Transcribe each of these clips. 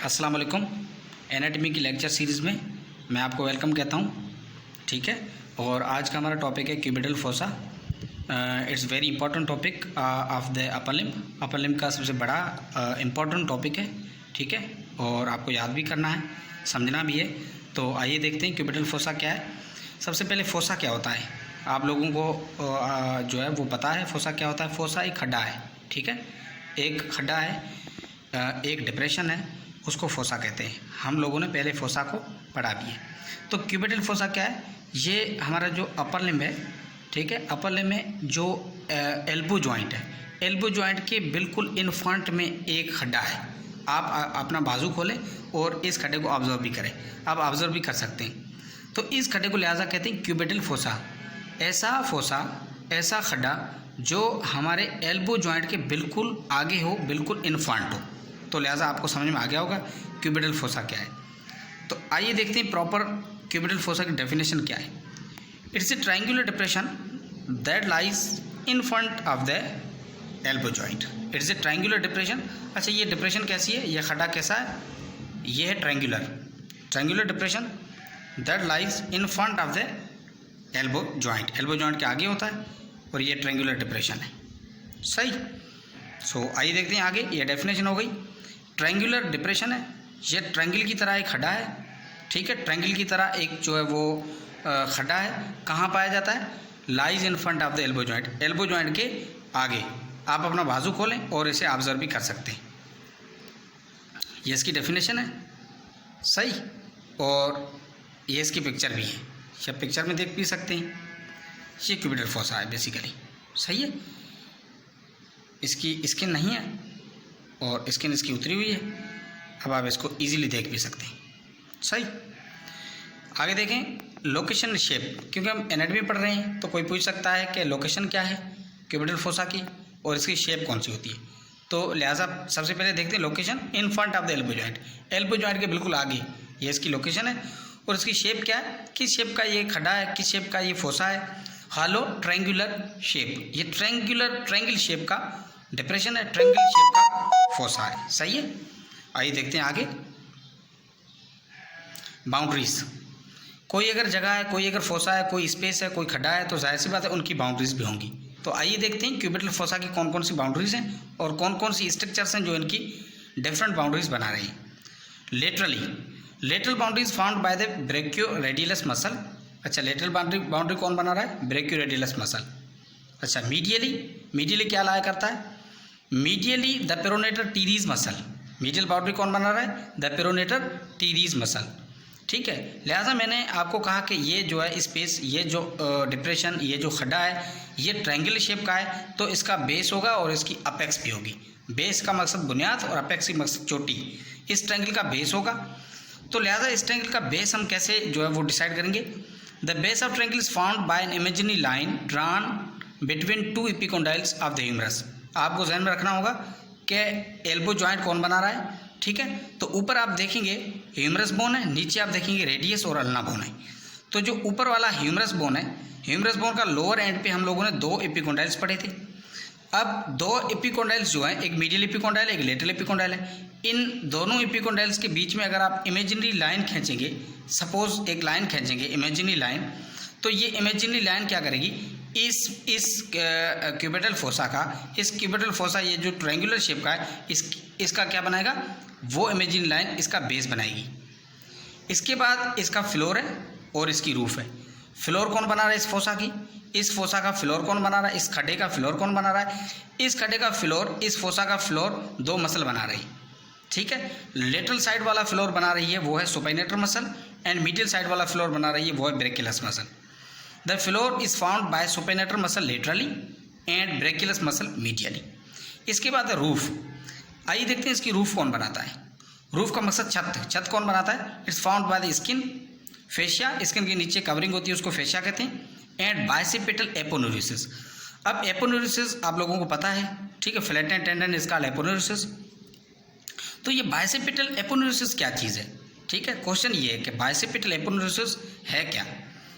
अस्सलाम वालेकुम। एनाटॉमी की लेक्चर सीरीज़ में मैं आपको वेलकम कहता हूँ। ठीक है, और आज का हमारा टॉपिक है cubital fossa. It's very important topic of the upper limb. Upper limb का सबसे बड़ा इम्पॉर्टेंट टॉपिक है। ठीक है, और आपको याद भी करना है, समझना भी है। तो आइए देखते हैं क्यूबिटल फोसा क्या है। सबसे पहले फोसा क्या होता है, आप लोगों को जो है वो पता है फोसा क्या होता है। फोसा एक खड्डा है। ठीक है, एक खड्डा है, एक डिप्रेशन है, उसको फोसा कहते हैं। हम लोगों ने पहले फोसा को पढ़ा भी है। तो क्यूबिटल फोसा क्या है, ये हमारा जो अपर लिम्ब है। ठीक है, अपर लिम्ब में जो एल्बो जॉइंट है, एल्बो जॉइंट के बिल्कुल इन फ्रंट में एक खड्डा है। आप अपना बाजू खोलें और इस खड्डे को ऑब्जर्व भी करें, आप ऑब्जर्व भी कर सकते हैं। तो इस खड्डे को लिहाजा कहते हैं क्यूबिटल फोसा। ऐसा फोसा, ऐसा खड्डा जो हमारे एल्बो जॉइंट के बिल्कुल आगे हो, बिल्कुल इन फ्रंट हो। तो लिहाजा आपको समझ में आ गया होगा क्यूबिटल फोसा क्या है। तो आइए देखते हैं प्रॉपर क्यूबिटल फोसा की डेफिनेशन क्या है। It's a triangular depression that lies in front of the elbow joint. It's a triangular depression. अच्छा, ये डिप्रेशन कैसी है, ये खड्डा कैसा है, ये है triangular depression that lies in front of the elbow joint. Elbow joint के आगे होता है और ये ट्रायंगुलर डिप्रेशन है। सही। सो आइए देखते हैं आगे। ये डेफिनेशन हो गई। ट्रायंगुलर डिप्रेशन है, ये ट्रायंगल की तरह एक खड्डा है। ठीक है, ट्रायंगल की तरह एक जो है वो खड्डा है। कहाँ पाया जाता है, lies in front of the elbow joint, elbow joint के आगे। आप अपना बाजू खोलें और इसे ऑब्जर्व भी कर सकते हैं। ये इसकी डेफिनेशन है। सही। और ये इसकी पिक्चर भी है, ये पिक्चर में देख भी सकते हैं। ये क्यूबिटल फोसा है बेसिकली। सही है, इसकी स्किन नहीं है और स्किन इसकी उतरी हुई है। अब आप इसको इजीली देख भी सकते हैं। सही। आगे देखें लोकेशन शेप, क्योंकि हम एनाटॉमी पढ़ रहे हैं तो कोई पूछ सकता है कि लोकेशन क्या है क्यूबिटल फोसा की और इसकी शेप कौन सी होती है। तो लिहाजा सबसे पहले देखते हैं location in front of the elbow joint. Elbow joint के बिल्कुल आगे ये इसकी लोकेशन है। और इसकी शेप क्या है, किस शेप का ये खड्डा है, किस शेप का ये फोसा है। हॉलो ट्रायंगुलर शेप, ये ट्रायंगल शेप का डिप्रेशन है, ट्रायंगल शेप का फोसा है। सही है। आइए देखते हैं आगे। बाउंड्रीज, कोई अगर जगह है, कोई अगर फोसा है, कोई स्पेस है, कोई खड्डा है, तो जाहिर सी बात है उनकी बाउंड्रीज भी होंगी। तो आइए देखते हैं क्यूबिटल फोसा की कौन कौन सी बाउंड्रीज हैं और कौन कौन सी स्ट्रक्चर्स हैं जो इनकी डिफरेंट बाउंड्रीज बना रही हैं। Lateral boundaries found by the brachioradialis muscle. अच्छा, लेटरल बाउंड्री कौन बना रहा है, ब्रेकियोरेडियलस मसल। अच्छा, मीडियली क्या लाया करता है, medially the pronator teres muscle. Medial boundary कौन बना रहा है, द पेरोनेटर टीरीज मसल। ठीक है, लिहाजा मैंने आपको कहा कि ये जो है स्पेस, ये जो डिप्रेशन, ये जो खड्डा है, ये ट्रायंगल शेप का है। तो इसका बेस होगा और इसकी अपेक्स भी होगी। बेस का मकसद बुनियाद और अपेक्स की मकसद चोटी। इस ट्रायंगल का बेस होगा। तो लिहाजा इस ट्रायंगल का बेस हम कैसे जो है वो डिसाइड करेंगे। The base of triangle is found by an imaginary line drawn between two epicondyles of the humerus. आपको ध्यान में रखना होगा कि एल्बो जॉइंट कौन बना रहा है। ठीक है, तो ऊपर आप देखेंगे ह्यूमरस बोन है, नीचे आप देखेंगे रेडियस और अल्ना बोन है। तो जो ऊपर वाला ह्यूमरस बोन है, ह्यूमरस बोन का लोअर एंड पे हम लोगों ने दो एपिकोंडाइल्स पढ़े थे। अब दो एपिकोंडाइल्स जो हैं, एक मीडियल एपिकोंडाइल, एक लेटरल एपिकोंडाइल है। इन दोनों एपिकोंडाइल्स के बीच में अगर आप इमेजिनरी लाइन खींचेंगे, सपोज एक लाइन खींचेंगे इमेजिनरी लाइन, तो ये इमेजिनरी लाइन क्या करेगी, इस क्यूबिटल फोसा का, इस क्यूबिटल फोसा ये जो ट्रायंगुलर शेप का है, इसका क्या बनाएगा, वो इमेजिनरी लाइन इसका बेस बनाएगी। इसके बाद इसका फ्लोर है और इसकी रूफ है। फ्लोर कौन बना रहा है इस फोसा की, इस फोसा का फ्लोर कौन बना रहा है, इस खड्डे का फ्लोर कौन बना रहा है, इस खड्डे का फ्लोर, इस फोसा का फ्लोर दो मसल बना रही। ठीक है, लेटरल साइड वाला फ्लोर बना रही है वो है supinator muscle, and medial side वाला फ्लोर बना रही है वो है brachialis muscle. The floor is found by supinator muscle laterally and brachialis muscle medially. इसके बाद रूफ। आइए देखते हैं इसकी रूफ कौन बनाता है। रूफ का मकसद छत कौन बनाता है, it's found by the skin, fascia, skin के नीचे कवरिंग होती है उसको फेशिया कहते हैं, एंड बाइसेपिटल एपोनेुरिसिस। अब एपोनेुरिसिस आप लोगों को पता है। ठीक है, फ्लैटेंड टेंडन इज कॉल्ड एपोनेुरिसिस। तो ये बाइसेपिटल एपोनेुरिसिस क्या चीज़ है। ठीक है, क्वेश्चन ये है कि बाइसेपिटल एपोनेुरिसिस है क्या।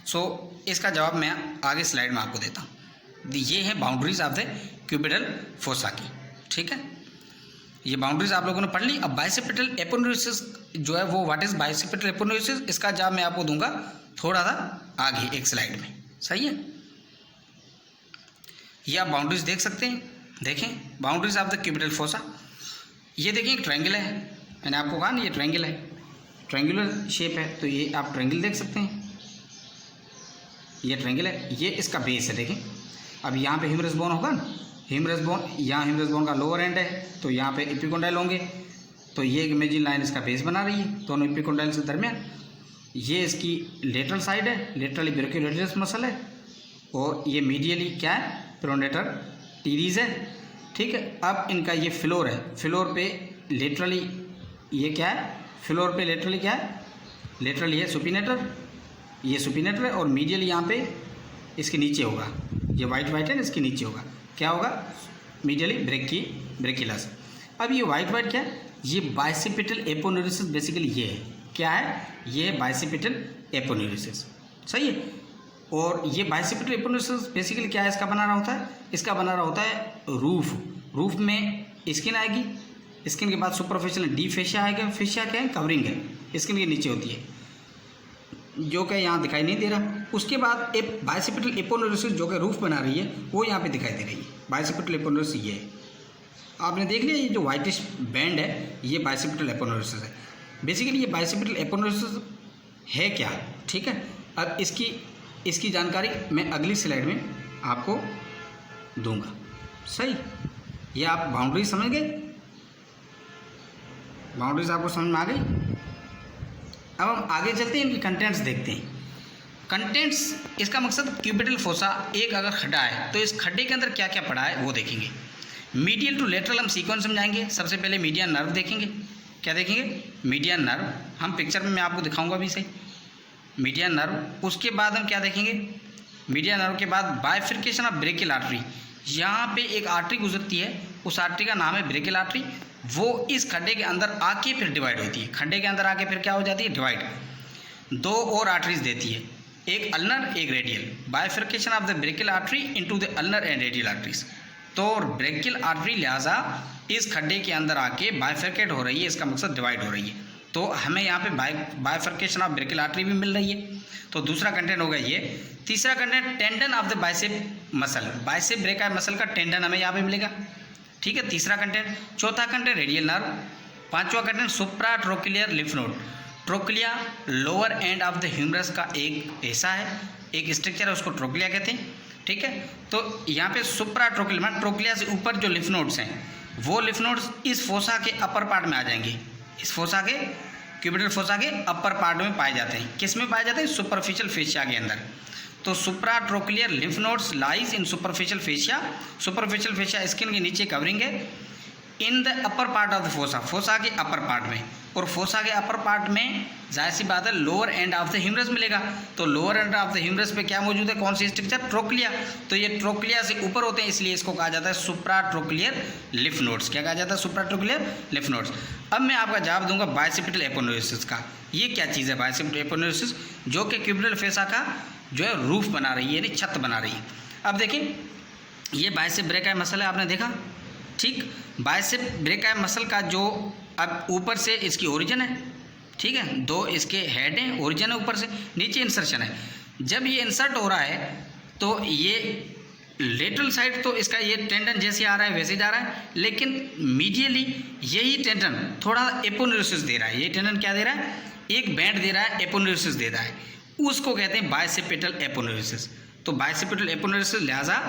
सो इसका जवाब मैं आगे स्लाइड में आपको देता हूँ। ये है boundaries of the cubital fossa की। ठीक है, ये बाउंड्रीज आप लोगों ने पढ़ ली। अब बाइसेप्टल एपोनेउरोसिस जो है वो व्हाट इज बाइसेप्टल एपोनेउरोसिस, इसका जवाब मैं आपको दूंगा थोड़ा सा आगे एक स्लाइड में। सही है, ये आप बाउंड्रीज देख सकते हैं। देखें boundaries of the cubital fossa, ये देखें एक ट्रायंगल है, मैंने आपको कहा ना ये ट्रायंगल है, ट्रायंगुलर शेप है, तो ये आप ट्रायंगल देख सकते हैं, ये ट्रायंगल है, ये इसका बेस है। देखें अब यहाँ पे ह्यूमरस बोन होगा ना, ह्यूमरस बोन, यहाँ ह्यूमरस बोन का लोअर एंड है, तो यहाँ पे एपिकोंडाइल होंगे, तो ये एक इमेजिन लाइन इसका बेस बना रही है दोनों एपिकोंडाइल के दरमियान। ये इसकी लेटरल साइड है, लेटरली ब्रैकियोलेटरस मसल है, और ये मीडियली क्या है, प्रोनेटर टीरीज है। ठीक है, अब इनका ये फ्लोर है, फ्लोर पे लेटरली ये क्या है, फ्लोर पे लेटरली क्या है, लेटरली है सुपिनेटर, ये सुपिनेटर है, और मीडियल यहाँ पे इसके नीचे होगा, ये वाइट वाइट है ना, इसके नीचे होगा, क्या होगा, मीडियली ब्रेकिलस। अब ये वाइट वाइट क्या है, ये बाइसेप्टल एपोनेउरोसिस बेसिकली ये है, क्या है, ये बाइसेप्टल एपोनेउरोसिस। सही है, और ये बाइसेप्टल एपोनेउरोसिस बेसिकली क्या है, इसका बना रहा होता है, इसका बना रहा होता है रूफ में स्किन आएगी, स्किन के बाद सुपरफिशियल डीप फेशिया आएगा, फेशिया क्या है, कवरिंग है, स्किन के नीचे होती है, जो कि यहाँ दिखाई नहीं दे रहा। उसके बाद एक बाइसेप्टल एपोनेउरोसिस जो कि रूफ बना रही है वो यहाँ पे दिखाई दे रही है, बाइसेप्टल एपोनेउरोसिस ये है, आपने देख लिया, ये जो वाइटिश बैंड है ये बाइसेप्टल एपोनेउरोसिस है। बेसिकली ये बाइसेप्टल एपोनेउरोसिस है क्या, ठीक है। अब इसकी जानकारी मैं अगली स्लाइड में आपको दूंगा। सही, ये आप बाउंड्रीज समझ गए, बाउंड्रीज आपको समझ में आ गई। अब हम आगे चलते हैं, इनकी कंटेंट्स देखते हैं। कंटेंट्स, इसका मकसद क्यूबिटल फोसा एक अगर खड्डा है तो इस खड्डे के अंदर क्या क्या पड़ा है वो देखेंगे। मीडियल टू लेटरल हम सीक्वेंस समझाएंगे। सबसे पहले मीडियन नर्व देखेंगे, क्या देखेंगे, मीडियन नर्व, हम पिक्चर में मैं आपको दिखाऊंगा भी सही, मीडियन नर्व। उसके बाद हम क्या देखेंगे, मीडियन नर्व के बाद बाइफिर्केशन ऑफ ब्रेकियल आर्टरी, यहाँ पे एक आर्टरी गुजरती है, उस आर्टरी का नाम है ब्रेकियल आर्टरी, वो इस खड्डे के अंदर आके फिर डिवाइड होती है, खड्डे के अंदर आके फिर क्या हो जाती है, डिवाइड, दो और आर्टरीज देती है, एक अल्नर एक radial. Bifurcation of the brachial artery into the ulnar and radial arteries, तो ब्रेकियल आर्टरी लिहाजा इस खड्डे के अंदर आके बाइफिर्केट हो रही है, इसका मकसद डिवाइड हो रही है, तो हमें यहाँ पे बाइफिर्केशन ऑफ ब्रेकियल आर्टरी भी मिल रही है। तो दूसरा कंटेंट होगा ये। तीसरा content tendon of the bicep muscle, bicep brachial muscle का टेंडन हमें यहाँ पे मिलेगा, ठीक है, तीसरा कंटेंट। चौथा कंटेंट रेडियल नर्व। पांचवा content supra trochlear lymph node, trochlea lower end of the humerus का एक हिस्सा है, एक स्ट्रक्चर है, उसको ट्रोक्लिया कहते हैं, ठीक है। तो यहाँ पे सुप्रा ट्रोक्लिया, ट्रोक्लिया से ऊपर जो लिम्फ नोड्स हैं वो लिम्फ नोड्स इस फोसा के अपर पार्ट में आ जाएंगे, इस फोसा के क्यूबिटल फोसा के अपर पार्ट में पाए जाते हैं। किस में पाए जाते हैं, सुपरफिशियल फेशिया के अंदर। तो supra trochlear lymph nodes lies in superficial fascia, superficial fascia skin के नीचे कवरिंग है, in the upper part of the fossa, fossa के अपर पार्ट में, और फोसा के अपर पार्ट में जाहिर सी बात है lower end of the humerus मिलेगा, तो lower end of the humerus पे क्या मौजूद है, कौन सी स्ट्रक्चर, ट्रोक्लिया, तो ये ट्रोक्लिया से ऊपर होते हैं, इसलिए इसको कहा जाता है सुप्रा ट्रोक्लियर लिम्फ नोड्स। क्या कहा जाता है, सुप्रा ट्रोक्लियर लिम्फ नोड्स। अब मैं आपका जवाब दूंगा बाइसेप्टल एपोनेउरोसिस का। ये क्या चीज़ है बाइसेप्टल एपोनेउरोसिस, जो कि क्यूबिटल फेसा का जो है रूफ बना रही है, यानी छत बना रही है। अब देखिए ये बाइसेप ब्रेकियल मसल है, आपने देखा, ठीक, बाइसेप ब्रेकियल मसल का जो अब ऊपर से इसकी ओरिजिन है, ठीक है, दो इसके हेड हैं, ओरिजिन है ऊपर से, नीचे इंसर्शन है। जब ये इंसर्ट हो रहा है तो ये लेटरल साइड तो इसका ये टेंडन जैसे आ रहा है वैसे जा रहा है, लेकिन मीडियली यही टेंडन थोड़ा एपोनेउरोसिस दे रहा है। ये टेंडन क्या दे रहा है, एक बैंड दे रहा है, एपोनेउरोसिस दे रहा है, उसको कहते हैं बाइसेप्टल एपोनेउरोसिस। तो बाइसेप्टल एपोनेउरोसिस लिहाजा,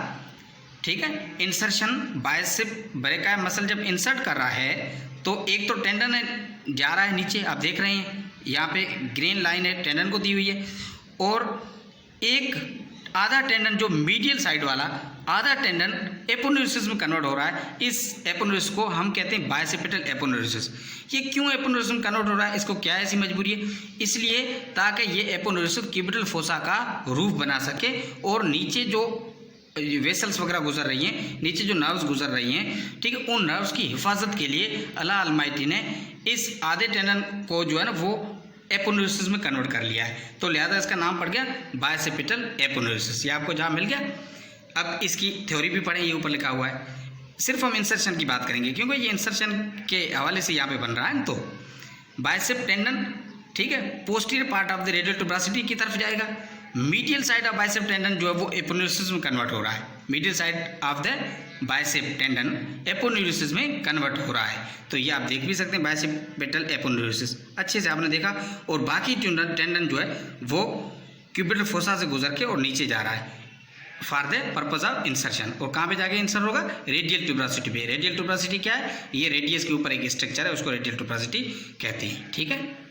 ठीक है, इंसर्शन, बाइसेप ब्रेकियल मसल जब इंसर्ट कर रहा है तो एक तो टेंडन जा रहा है नीचे, आप देख रहे हैं यहाँ पे ग्रीन लाइन है टेंडन को दी हुई है, और एक आधा टेंडन जो मीडियल साइड वाला आधा टेंडन एपोनेउरोसिस में कन्वर्ट हो रहा है। इस एपोनेउरोसिस को हम कहते हैं बाइसेप्टल एपोनेउरोसिस। ये क्यों एपोनेउरोसिस में कन्वर्ट हो रहा है, इसको क्या ऐसी मजबूरी है, इसलिए ताकि ये एपोनेउरोसिस क्यूबिटल फोसा का रूफ बना सके, और नीचे जो वेसल्स वगैरह गुजर रही हैं, नीचे जो नर्व्स गुजर रही हैं, ठीक है, उन नर्व्स की हिफाजत के लिए अल्लाह अलमाइटी ने इस आधे टेंडन को जो है ना वो एपोनेउरोसिस में कन्वर्ट कर लिया है, तो लिहाजा इसका नाम पड़ गया बाइसेप्टल एपोनेउरोसिस। ये आपको जहाँ मिल गया। अब इसकी थ्योरी भी पढ़े, ये ऊपर लिखा हुआ है, सिर्फ हम इंसर्शन की बात करेंगे क्योंकि ये इंसर्शन के हवाले से यहाँ पे बन रहा है। तो बाइसेप टेंडन, ठीक है, posterior part of the radial ट्यूबरासिटी की तरफ जाएगा। Medial side of bicep tendon जो है वो एपोन्यूरोसिस में कन्वर्ट हो रहा है। Medial side of the bicep tendon aponeurosis में कन्वर्ट हो रहा है। तो ये आप देख भी सकते हैं, बाइसेप्टल एपोन्यूरोसिस अच्छे से आपने देखा। और बाकी टेंडन जो है वो क्यूबिटल फोसा से गुजर के और नीचे जा रहा है for the purpose of insertion. और कहाँ पे जाके इंसर्ट होगा? रेडियल ट्यूबरासिटी पे। रेडियल ट्यूबरासिटी क्या है? ये रेडियस के ऊपर एक स्ट्रक्चर है, उसको रेडियल ट्यूबरासिटी कहते हैं, ठीक है।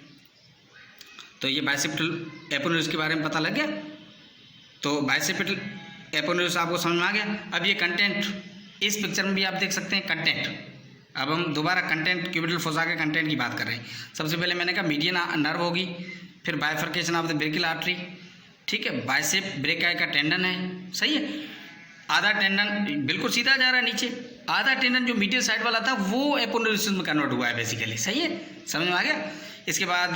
तो ये बाइसेप्टल एपोन्यूरोसिस के बारे में पता लग गया। तो बाइसेप्टल एपोन्यूरोसिस आपको समझ में आ गया। अब ये कंटेंट इस पिक्चर में भी आप देख सकते हैं, कंटेंट। अब हम दोबारा कंटेंट क्यूबिटल फोसा के कंटेंट की बात कर रहे हैं। सबसे पहले मैंने कहा मीडियन नर्व होगी, फिर bifurcation of the brachial artery, ठीक है, बाइसेप ब्रेकाई का टेंडन है, सही है। आधा टेंडन बिल्कुल सीधा जा रहा है नीचे, आधा टेंडन जो मीडियल साइड वाला था वो एपोन्यूरोसिस में कन्वर्ट हुआ है बेसिकली, सही है, समझ में आ गया। इसके बाद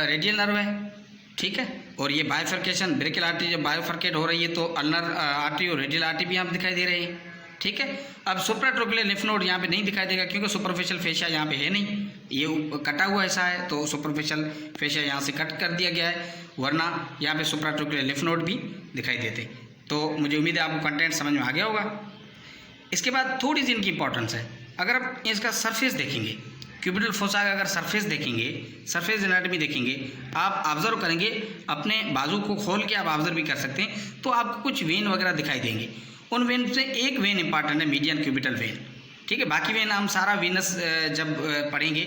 रेडियल नर्व है, ठीक है, और ये बाइफर्केशन ब्रेकियल आर्टरी जब बाइफर्केट हो रही है तो अल्नर आर्टरी और रेडियल आर्टरी भी यहाँ पे दिखाई दे रही है, ठीक है। अब सुप्राट्रोकुलर लिम्फ नोड यहाँ पे नहीं दिखाई देगा क्योंकि सुपरफिशियल फेशिया यहाँ पे है नहीं, ये कटा हुआ ऐसा है, तो सुपरफिशियल फेशिया यहाँ से कट कर दिया गया है, वरना यहाँ पे सुप्राट्रोकुलर लिम्फ नोड भी दिखाई देते। तो मुझे उम्मीद है आपको कंटेंट समझ में आ गया होगा। इसके बाद थोड़ी सी इनकी इंपॉर्टेंस है। अगर आप इसका सरफेस देखेंगे, क्यूबिटल फोसा का अगर सरफेस देखेंगे, सरफेस एनाटॉमी देखेंगे, आप ऑब्जर्व करेंगे, अपने बाजू को खोल के आप ऑब्जर्व भी कर सकते हैं, तो आपको कुछ वेन वगैरह दिखाई देंगे। उन वेन से एक वेन इंपॉर्टेंट है, मीडियन क्यूबिटल वेन, ठीक है। बाकी वेन हम सारा वेनस जब पढ़ेंगे,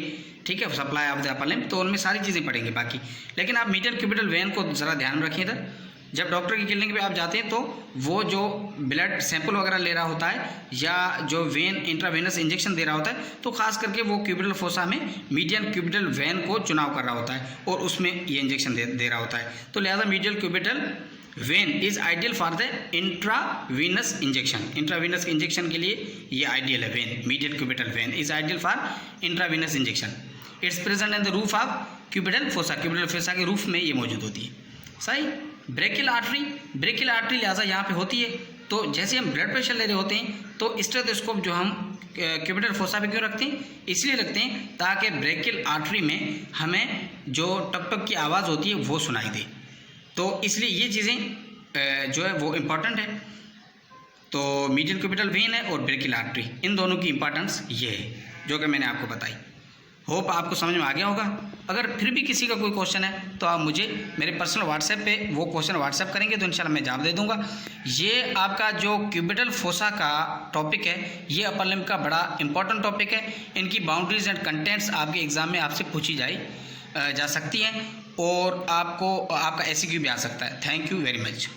ठीक है, supply of the upper limb, तो उनमें सारी चीज़ें पढ़ेंगे बाकी। लेकिन आप मीडियन क्यूबिटल वेन को ज़रा ध्यान में रखिए। इधर जब डॉक्टर की क्लिनिक पे आप जाते हैं तो वो जो ब्लड सैंपल वगैरह ले रहा होता है या जो वेन इंट्रावेनस इंजेक्शन दे रहा होता है, तो खास करके वो क्यूबिटल फोसा में मीडियन क्यूबिटल वेन को चुनाव कर रहा होता है और उसमें ये इंजेक्शन दे रहा होता है। तो लिहाजा medial cubital when is ideal for the intravenous injection. Intravenous injection के लिए ये आइडियल है। When medial cubital when is ideal for intravenous injection. It's present in the roof of cubital fossa. Cubital fossa के roof में ये मौजूद होती है, सही। ब्रेकियल आर्टरी लिहाजा यहाँ पे होती है। तो जैसे हम ब्लड प्रेशर ले रहे होते हैं तो स्टेथोस्कोप जो हम क्यूबिटल फोसा पे क्यों रखते हैं? इसलिए रखते हैं ताकि ब्रेकियल आर्टरी में हमें जो टक टक की आवाज़ होती है वो सुनाई दे। तो इसलिए ये चीज़ें जो है वो इम्पॉर्टेंट है। तो मीडियन क्यूबिटल वेन है और ब्रेकियल आर्टरी, इन दोनों की इंपॉर्टेंस ये है जो कि मैंने आपको बताई। होप आपको समझ में आ गया होगा। अगर फिर भी किसी का कोई क्वेश्चन है तो आप मुझे मेरे पर्सनल व्हाट्सएप पे वो क्वेश्चन व्हाट्सएप करेंगे तो इंशाल्लाह मैं जवाब दे दूंगा। ये आपका जो क्यूबिटल फोसा का टॉपिक है ये अपर लिम्ब का बड़ा इंपॉर्टेंट टॉपिक है। इनकी बाउंड्रीज एंड कंटेंट्स आपके एग्जाम में आपसे पूछी जा सकती हैं और आपका SQ भी आ सकता है। Thank you very much.